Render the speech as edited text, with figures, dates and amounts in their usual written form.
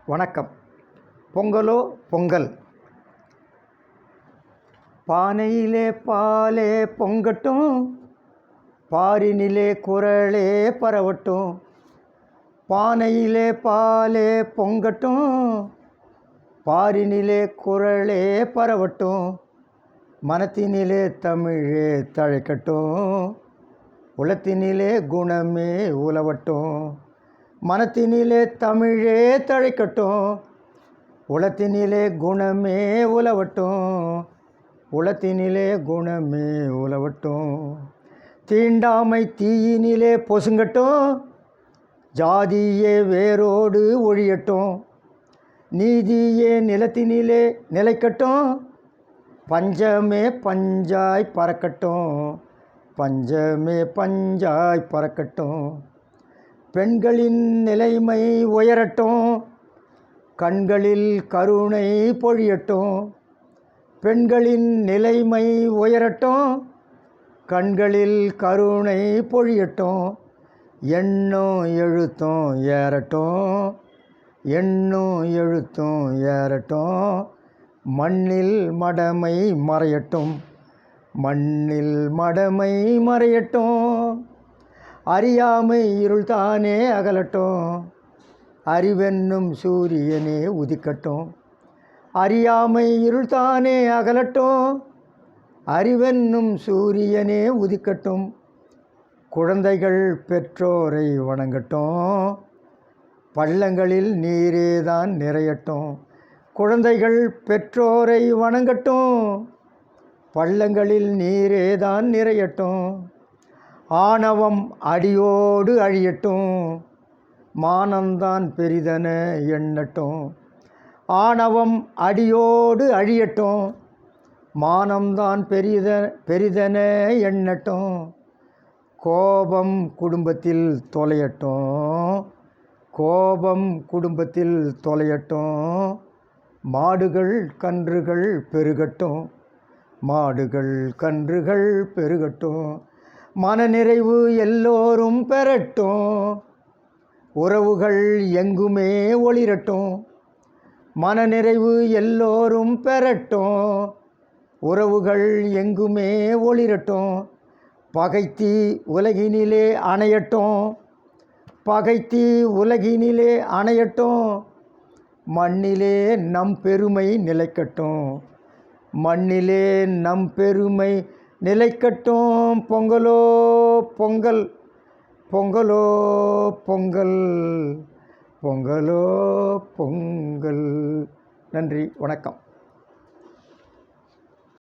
வணக்கம். பொங்கலோ பொங்கல். பானையிலே பாலே பொங்கட்டும், பாரினிலே குரலே பரவட்டும். பானையிலே பாலே பொங்கட்டும், பாரினிலே குரலே பரவட்டும். மனத்தினிலே தமிழே தழைக்கட்டும், உளத்தினிலே குணமே உலவட்டும். மனத்தினிலே தமிழே தழைக்கட்டும், உளத்தினிலே குணமே உலவட்டும். உளத்தினிலே குணமே உலவட்டும். தீண்டாமை தீயினிலே பொசுங்கட்டும், ஜாதியே வேரோடு ஒழியட்டும். நீதியே நிலத்தினிலே நிலைக்கட்டும், பஞ்சமே பஞ்சாய் பறக்கட்டும். பஞ்சமே பஞ்சாய் பறக்கட்டும். பெண்களின் நிலைமை உயரட்டும், கண்களில் கருணை பொழியட்டும். பெண்களின் நிலைமை உயரட்டும், கண்களில் கருணை பொழியட்டும். எண்ணும் எழுத்தும் ஏறட்டும், எண்ணும் எழுத்தும் ஏறட்டும். மண்ணில் மடமை மறையட்டும், மண்ணில் மடமை மறையட்டும். அறியாமை இருள்தானே அகலட்டும், அறிவென்னும் சூரியனே உதிக்கட்டும். அறியாமை இருள்தானே அகலட்டும், அறிவென்னும் சூரியனே உதிக்கட்டும். குழந்தைகள் பெற்றோரை வணங்கட்டும், பள்ளங்களில் நீரேதான் நிறையட்டும். குழந்தைகள் பெற்றோரை வணங்கட்டும், பள்ளங்களில் நீரேதான் நிறையட்டும். ஆணவம் அடியோடு அழியட்டும், மானந்தான் பெரிதென எண்ணட்டும். ஆணவம் அடியோடு அழியட்டும், மானம்தான் பெரிதென எண்ணட்டும். கோபம் குடும்பத்தில் தொலையட்டும், கோபம் குடும்பத்தில் தொலையட்டும். மாடுகள் கன்றுகள் பெருகட்டும், மாடுகள் கன்றுகள் பெருகட்டும். மனநிறைவு எல்லோரும் பெறட்டும், உறவுகள் எங்குமே ஒளிரட்டும். மனநிறைவு எல்லோரும் பெறட்டும், உறவுகள் எங்குமே ஒளிரட்டும். பகைத்தீ உலகினிலே அணையட்டும், பகைத்தீ உலகினிலே அணையட்டும். மண்ணிலே நம் பெருமை நிலைக்கட்டும், மண்ணிலே நம் பெருமை நிலைக்கட்டும். பொங்கலோ பொங்கல், பொங்கலோ பொங்கல், பொங்கலோ பொங்கல். நன்றி, வணக்கம்.